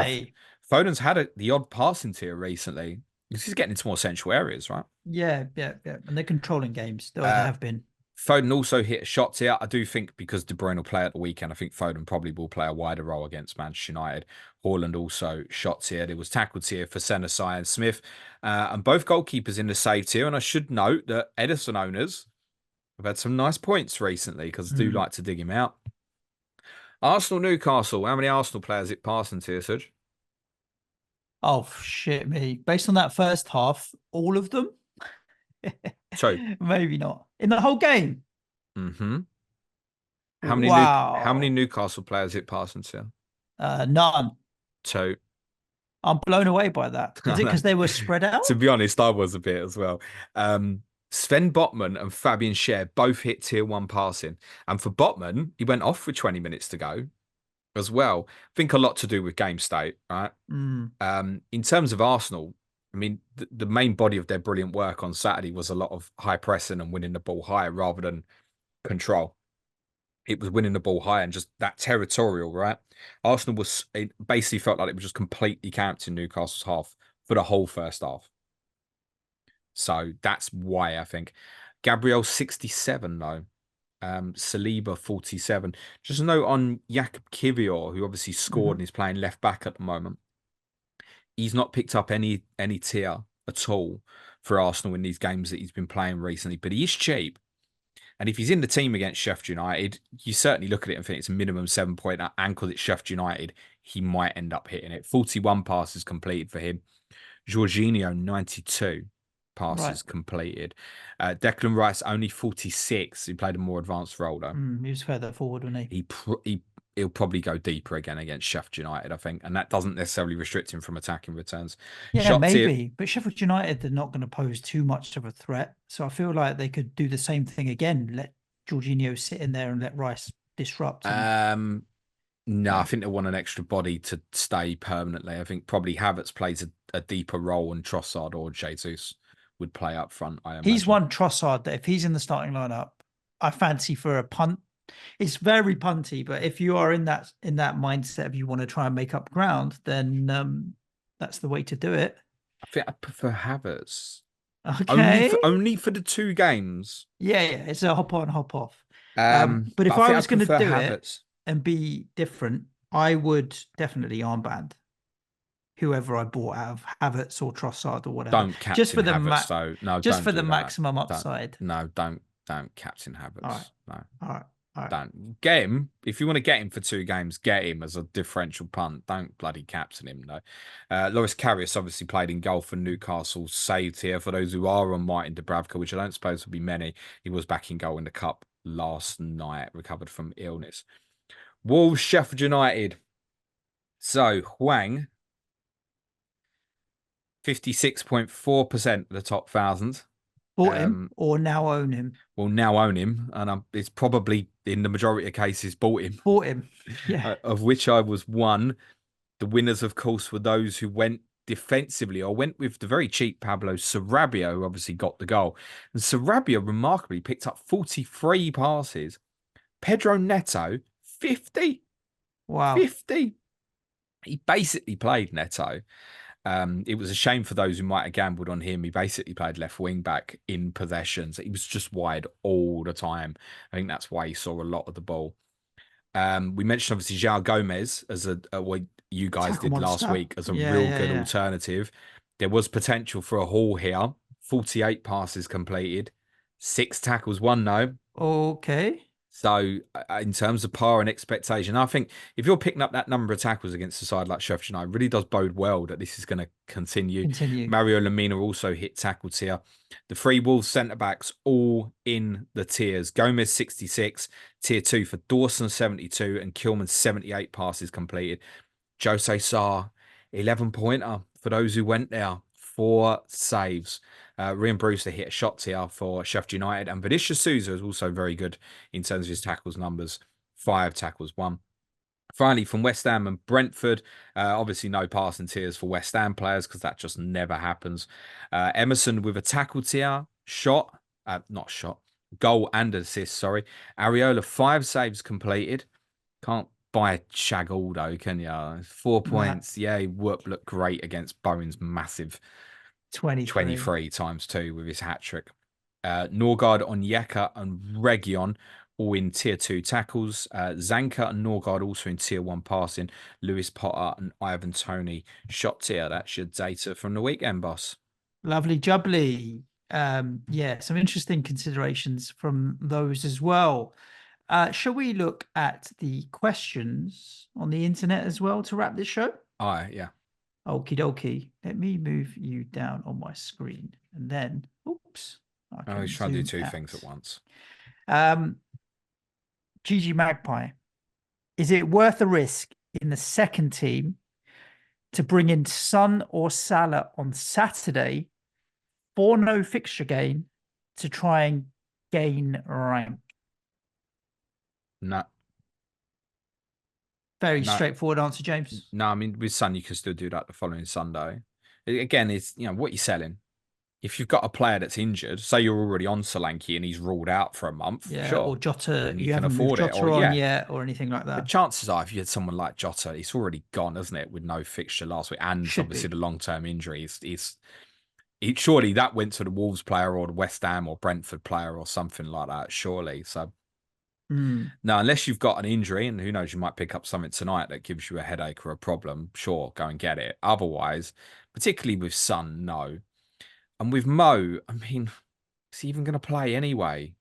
a high. the odd passing tier recently. He's getting into more central areas, right? Yeah, yeah, yeah. And they're controlling games. They Uh, have been. Foden also hit shots here. I do think because De Bruyne will play at the weekend, I think Foden probably will play a wider role against Manchester United. Haaland also shots here. There was tackled here for Senesi and Smith. And both goalkeepers in the save tier. And I should note that Edison owners have had some nice points recently because I do Mm. like to dig him out. Arsenal Newcastle. How many Arsenal players it passing tier, Suj? Oh shit me. Based on that first half, all of them? Two. Maybe not. In the whole game. Mm-hmm. How many Wow. Newcastle players it passing tier? None. Two. I'm blown away by that. Is it because they were spread To out? be honest, I was a bit as well. Sven Botman and Fabian Schär both hit tier 1 passing. And for Botman, he went off with 20 minutes to go as well. I think a lot to do with game state, right? Mm. In terms of Arsenal, I mean, the main body of their brilliant work on Saturday was a lot of high pressing and winning the ball high rather than control. It was winning the ball high and just that territorial, right? It basically felt like it was just completely camped in Newcastle's half for the whole first half. So that's why I think Gabriel 67 though. Saliba 47. Just a note on Jakub Kivior, who obviously scored Hmm. and is playing left back at the moment. He's not picked up any tier at all for Arsenal in these games that he's been playing recently, but he is cheap. And if he's in the team against Sheffield United, you certainly look at it and think it's a minimum 7 point. And because it's Sheffield United, he might end up hitting it. 41 passes completed for him. Jorginho, 92 Right. passes completed. Declan Rice, only 46. He played a more advanced role, though. He was further forward, wasn't he? He'll probably go deeper again against Sheffield United, I think. And that doesn't necessarily restrict him from attacking returns. Yeah, Shots here. maybe. But Sheffield United, they're not going to pose too much of a threat. So I feel like they could do the same thing again. Let Jorginho sit in there and let Rice disrupt. And No, I yeah, think they want an extra body to stay permanently. I think probably Havertz plays a deeper role, and Trossard or Jesus would play up front, I he's imagine. one Trossard that if he's in the starting lineup, I fancy for a punt. It's very punty, but if you are in that mindset of you want to try and make up ground, then that's the way to do it. I think I prefer Havertz. Only Okay. for the 2 games. Yeah, it's a hop on, hop off. But But if I I think I was going to prefer do it Havertz. and be different, I would definitely armband whoever I bought out of Havertz or Trossard or whatever, Don't just captain for the Havertz though. No, just don't for the do that. maximum Don't upside. no, don't captain All right, Havertz. No. all right, all right. Don't get him. If you want to get him for 2 games, get him as a differential punt. Don't bloody captain him, though. Loris Karius obviously played in goal for Newcastle. Saved here for those who are on Martin Dubravka, which I don't suppose will be many. He was back in goal in the cup last night, recovered from illness. Wolves, Sheffield United. So Huang, 56.4% of the top 1,000. Bought him or now own him. Will now own him, and it's probably in the majority of cases bought him. Bought him. Yeah. Of which I was one. The winners, of course, were those who went defensively or went with the very cheap Pablo Sarabia, who obviously got the goal. And Sarabia remarkably picked up 43 passes. Pedro Neto, 50. Wow. 50. He basically played Neto. It was a shame for those who might have gambled on him. He basically played left wing back in possessions. He was just wide all the time. I think that's why he saw a lot of the ball. We mentioned obviously João Gomez as what you guys Tackle did last monster. week as a Yeah, real yeah, good yeah. alternative. There was potential for a haul here. 48 passes completed, 6 tackles, 1 no. Okay. So in terms of par and expectation, I think if you're picking up that number of tackles against a side like Sheffield United, it really does bode well that this is going to continue. Continue. Mario Lemina also hit tackles here. The 3 Wolves centre-backs all in the tiers. Gomez 66, tier 2 for Dawson 72 and Kilman 78 passes completed. Jose Sarr, 11-pointer for those who went there. 4 saves. Ryan Brewster hit a shot here for Sheffield United. And Vinicius Souza is also very good in terms of his tackles numbers. 5 tackles, 1. Finally, from West Ham and Brentford, obviously no passing tiers for West Ham players because that just never happens. Emerson with a tackle tier, not shot, goal and assist, sorry. Areola, 5 saves completed. Can't buy Shagall though, can you? 4 Nah, points. Yeah, he looked great against Bowen's massive 23. 23 times 2 with his hat trick. Norgard, Onyeka, and Region all in tier 2 tackles. Zanka and Norgard also in tier 1 passing. Lewis Potter and Ivan Toney shot tier. That's your data from the weekend, boss. Lovely jubbly. Yeah, some interesting considerations from those as well. Shall we look at the questions on the internet as well to wrap this show? Yeah. Okie dokie. Let me move you down on my screen and then, oops, I I can was trying to do zoom 2 out. things at once. GG Magpie, is it worth the risk in the second team to bring in Son or Salah on Saturday for no fixture gain to try and gain rank? No. Very No. straightforward answer, James. No, I mean, with Sun, you can still do that the following Sunday. Again, it's, what you're selling. If you've got a player that's injured, say you're already on Solanke and he's ruled out for a month, Yeah, sure, or Jota, then you you can haven't moved afford it. Jota Or, on yeah, yet or anything like but that. chances are, if you had someone like Jota, it's already gone, isn't it? With no fixture last week and Should obviously be. the long-term injuries. Surely that went to the Wolves player or the West Ham or Brentford player or something like that, surely. So, no, unless you've got an injury, and who knows, you might pick up something tonight that gives you a headache or a problem, sure, go and get it. Otherwise, particularly with Son, no. And with Mo, I mean, is he even going to play anyway?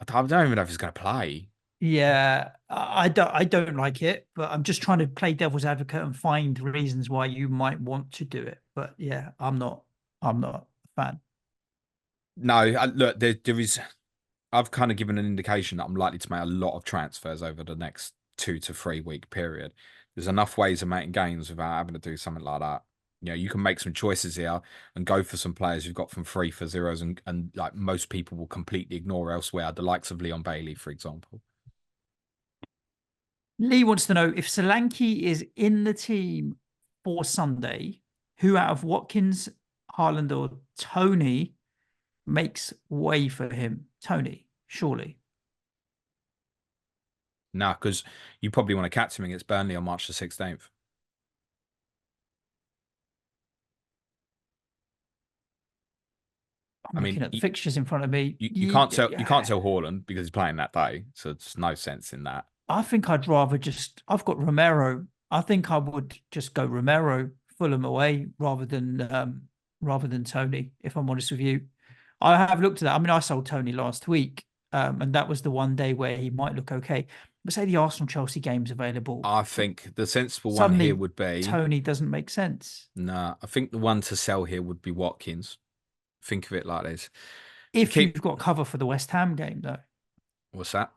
I don't even know if he's going to play. Yeah, I don't like it, but I'm just trying to play devil's advocate and find reasons why you might want to do it. But yeah, I'm not a fan. No, look, there is. I've kind of given an indication that I'm likely to make a lot of transfers over the next 2 to 3 week period. There's enough ways of making gains without having to do something like that. You know, you can make some choices here and go for some players you've got from free for zeros, and like most people will completely ignore elsewhere, the likes of Leon Bailey, for example. Lee wants to know if Solanke is in the team for Sunday, who out of Watkins, Haaland, or Tony makes way for him? Tony, surely. Nah, because you probably want to catch him against Burnley on March the 16th. I I'm mean, looking at the fixtures in front of me. you can't sell Haaland because he's playing that day, so there's no sense in that. I think I'd rather just. I've got Romero. I think I would just go Romero, Fulham away, rather than Tony. If I'm honest with you, I have looked at that. I mean, I sold Tony last week, and that was the one day where he might look okay. But say the Arsenal Chelsea game's available, I think the sensible one here suddenly would be Tony doesn't make sense. nah. I think the one to sell here would be Watkins. Think of it like this: If keep you've got cover for the West Ham game, though, what's that?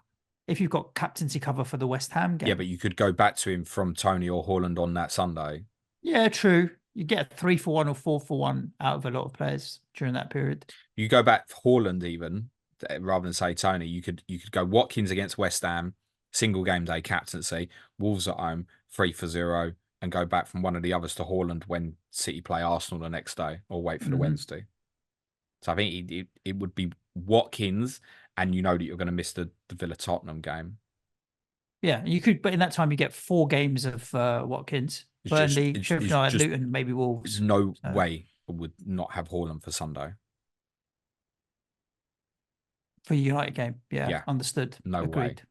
if you've got captaincy cover for the West Ham Yeah, but game, you could go back to him from Tony or Haaland on that Sunday. yeah, true. You get a 3-for-1 or 4-for-1 out of a lot of players during that period. You go back Haaland even rather than say Tony. You could go Watkins against West Ham, single game day captaincy, Wolves at home, 3 for 0, and go back from one of the others to Haaland when City play Arsenal the next day, or wait for the Hmm. Wednesday. So I think it would be Watkins, and you know that you're going to miss the Villa Tottenham game. Yeah, you could, but in that time you get 4 games of Watkins, It's just Burnley, Sheffield it's United, just Luton, maybe Wolves. no So way I would not have Haaland for Sunday. for United game, yeah, Yeah, understood, no way. agreed.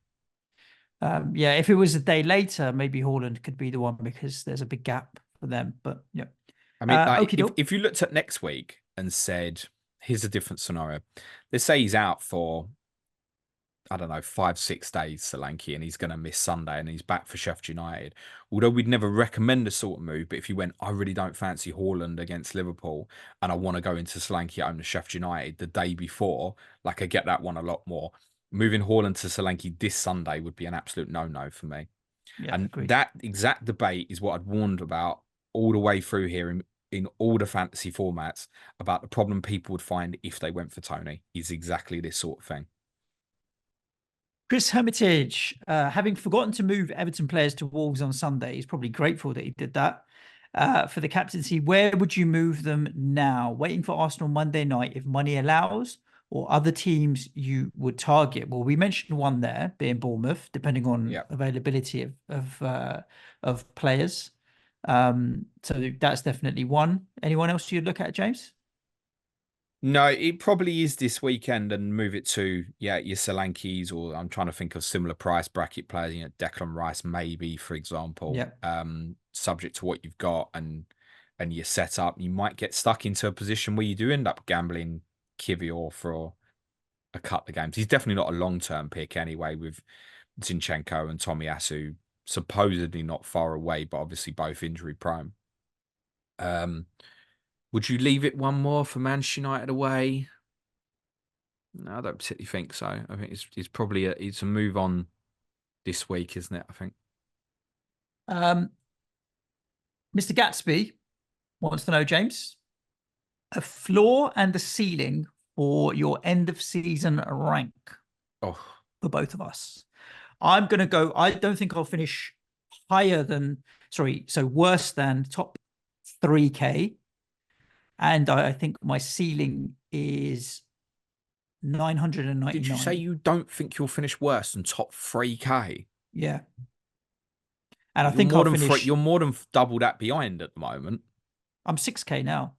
Yeah, if it was a day later, maybe Haaland could be the one because there's a big gap for them. But yeah, I mean, like okie doke. if you looked at next week and said, here's a different scenario. Let's say he's out for, I don't know, 5, 6 days, Solanke, and he's going to miss Sunday and he's back for Sheffield United. Although we'd never recommend a sort of move, but if you went, I really don't fancy Haaland against Liverpool and I want to go into Solanke at home to Sheffield United the day before, like I get that one a lot more. Moving Haaland to Solanke this Sunday would be an absolute no-no for me. Yeah, And agreed. that exact debate is what I'd warned about all the way through here in all the fantasy formats about the problem people would find if they went for Tony is exactly this sort of thing. Chris Hermitage, having forgotten to move Everton players to Wolves on Sunday, he's probably grateful that he did that. For the captaincy, where would you move them now? Waiting for Arsenal Monday night if money allows, or other teams you would target? Well, we mentioned one there, being Bournemouth, depending on Yeah. availability of players. So that's definitely one. Anyone else you'd look at, James? No, it probably is this weekend and move it to, yeah, your Solankes, or I'm trying to think of similar price bracket players, Declan Rice, maybe, for example. Yeah. Subject to what you've got and your setup. You might get stuck into a position where you do end up gambling Kivior for a couple of games. He's definitely not a long-term pick anyway, with Zinchenko and Tomiyasu supposedly not far away, but obviously both injury prone. Would you leave it one more for Manchester United away? No, I don't particularly think so. I think it's probably it's a move on this week, isn't it? I think. Um, Mr. Gatsby wants to know, James, a floor and a ceiling for your end of season rank Oh, for both of us. I'm going to go, I don't think I'll finish higher than, sorry, so worse than top 3K. And I think my ceiling is did you say 999. you don't think you'll finish worse than top 3K? Yeah. And I You're think more I'll than three, finish, you're more than double that behind at the moment. I'm 6K now.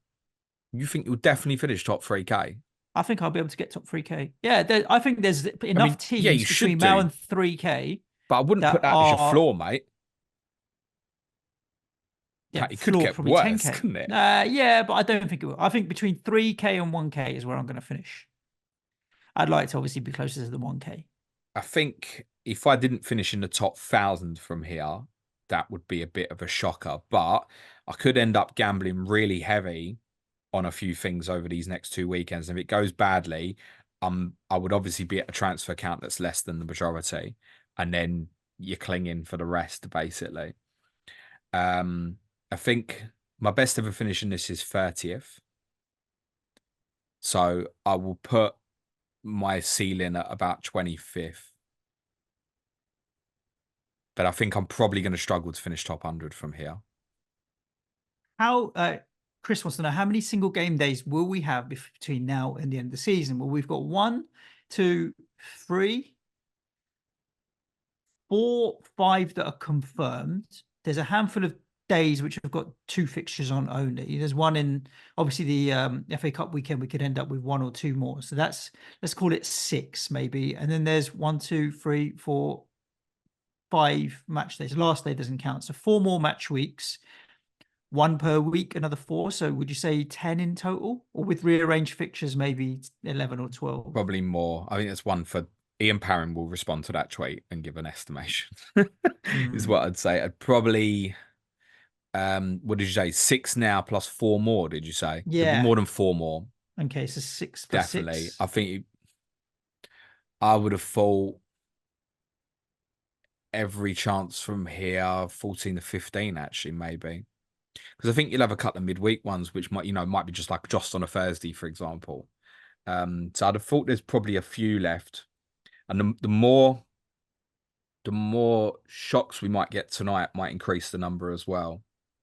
You think you'll definitely finish top 3K? I think I'll be able to get top 3K. Yeah, I think there's I enough mean, yeah, teams you between should now do, and 3K but I wouldn't put that that as your are, floor, mate. yeah, It could floor get probably worse, 10K. couldn't it? Yeah, but I don't think it will. I think between 3K and 1K is where I'm going to finish. I'd like to obviously be closer to the 1K. I think if I didn't finish in the top 1,000 from here, that would be a bit of a shocker. But I could end up gambling really heavy on a few things over these next 2 weekends. And if it goes badly, I would obviously be at a transfer count that's less than the majority, and then you're clinging for the rest, basically. Um, I think my best ever finish in this is 30th. So I will put my ceiling at about 25th. But I think I'm probably going to struggle to finish top 100 from here. How Chris wants to know how many single game days will we have between now and the end of the season? Well, we've got 1, 2, 3, 4, 5 that are confirmed. There's a handful of days which have got 2 fixtures on only. There's one in obviously the FA Cup weekend. We could end up with 1 or 2 more. So that's, let's call it 6 maybe. And then there's 1, 2, 3, 4, 5 match days. Last day doesn't count. So 4 more match weeks. 1 per week, another 4. So would you say 10 in total, or with rearranged fixtures, maybe 11 or 12? Probably more. I think that's one for Ian Parron will respond to that tweet and give an estimation. Is what I'd say. I'd probably what did you say? 6 now plus 4 more, did you say? There'll be Yeah. more than 4 more. Okay, so 6 plus Definitely. 6. I think I would have thought every chance from here, 14 to 15, actually, maybe. Because I think you'll have a couple of midweek ones, which might be just on a Thursday, for example. So I'd have thought there's probably a few left. And the more shocks we might get tonight might increase the number as well,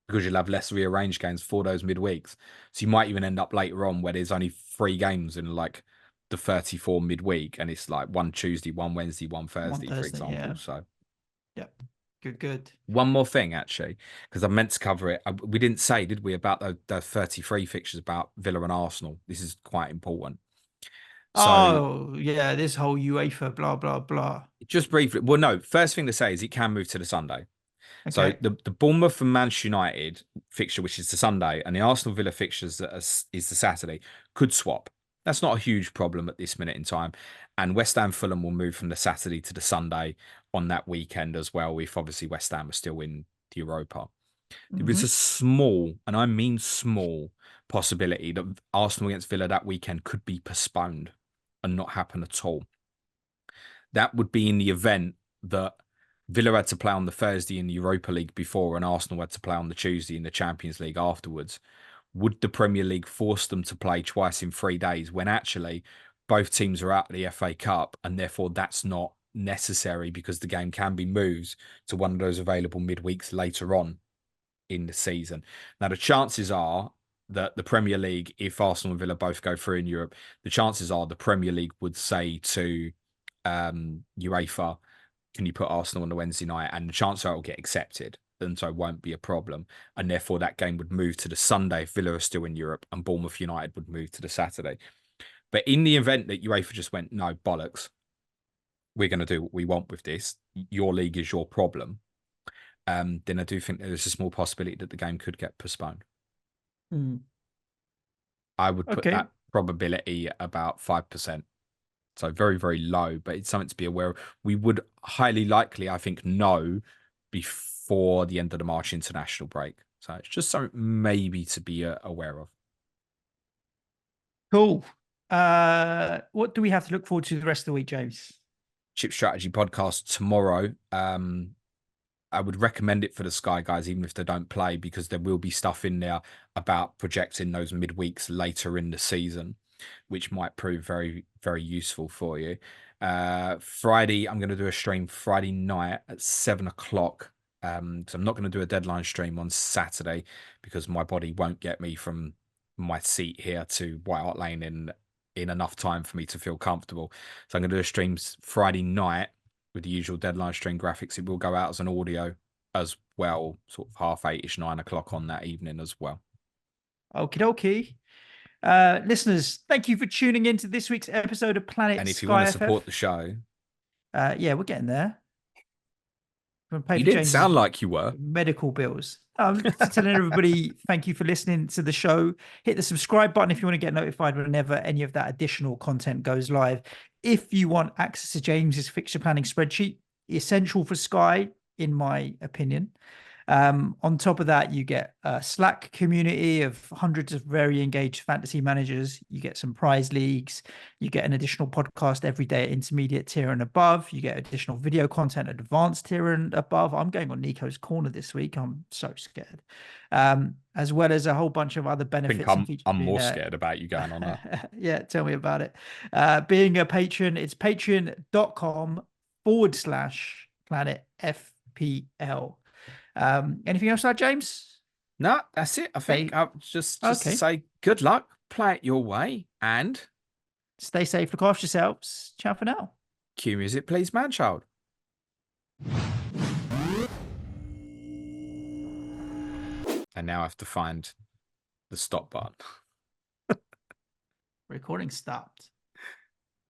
because you'll have less rearranged games for those midweeks. So you might even end up later on where there's only 3 games in like the 34 midweek, and it's like 1 Tuesday, 1 Wednesday, 1 1 Thursday, for Thursday, example. yeah. So Yep. Good. one more thing, actually, because I meant to cover it. We didn't say, did we, about the 33 fixtures about Villa and Arsenal? This is quite important. So Oh, yeah, this whole UEFA blah blah blah. just briefly, well, no, first thing to say is it can move to the Sunday. So Okay. the Bournemouth and Manchester United fixture, which is the Sunday, and the Arsenal Villa fixtures that is the Saturday, could swap. That's not a huge problem at this minute in time. And West Ham Fulham will move from the Saturday to the Sunday on that weekend as well, if obviously West Ham are still in the Europa. There is a small, and I mean small, possibility that Arsenal against Villa that weekend could be postponed and not happen at all. That would be in the event that Villa had to play on the Thursday in the Europa League before and Arsenal had to play on the Tuesday in the Champions League afterwards. Would the Premier League force them to play twice in 3 days when actually both teams are out of the FA Cup, and therefore that's not necessary because the game can be moved to one of those available midweeks later on in the season? Now, the chances are that the Premier League, if Arsenal and Villa both go through in Europe, the chances are the Premier League would say to UEFA, can you put Arsenal on the Wednesday night? And the chance are it will get accepted, and so it won't be a problem. And therefore, that game would move to the Sunday if Villa are still in Europe, and Bournemouth United would move to the Saturday. But in the event that UEFA just went, no, bollocks, we're going to do what we want with this, your league is your problem, then I do think there's a small possibility that the game could get postponed. I would put Okay. that probability at about 5%. So very, very low, but it's something to be aware of. We would highly likely, I think, know before the end of the March international break. So it's just something maybe to be aware of. Cool. What do we have to look forward to the rest of the week, James? Chip Strategy podcast tomorrow. I would recommend it for the Sky guys, even if they don't play, because there will be stuff in there about projecting those midweeks later in the season, which might prove very, very useful for you. Friday, I'm going to do a stream Friday night at 7 o'clock. So I'm not going to do a deadline stream on Saturday because my body won't get me from my seat here to White Hart Lane in enough time for me to feel comfortable. So I'm going to do a stream Friday night with the usual deadline stream graphics. It will go out as an audio as well, sort of 8:30ish, 9 o'clock on that evening as well. Okie dokie. Listeners, thank you for tuning in to this week's episode of Planet And if you want to SkyFF. support the show, Yeah, we're getting there. I'm pay You for didn't James's sound like you were. medical bills. I'm just telling everybody thank you for listening to the show. Hit the subscribe button if you want to get notified whenever any of that additional content goes live. If you want access to James's fixture planning spreadsheet, essential for Sky, in my opinion. On top of that, you get a Slack community of hundreds of very engaged fantasy managers. You get some prize leagues. You get an additional podcast every day at intermediate tier and above. You get additional video content at advanced tier and above. I'm going on Nico's corner this week. I'm so scared. As well as a whole bunch of other I think benefits and features. I'm more scared about you going on that. Yeah, tell me about it. Being a patron, it's patreon.com/Planet FPL. Anything else, that James? No, that's it. I think Stay just to okay. say good luck, play it your way, and Stay safe. Look after yourselves. Ciao for now. cue music, please, man child. And now I have to find the stop button. Recording stopped.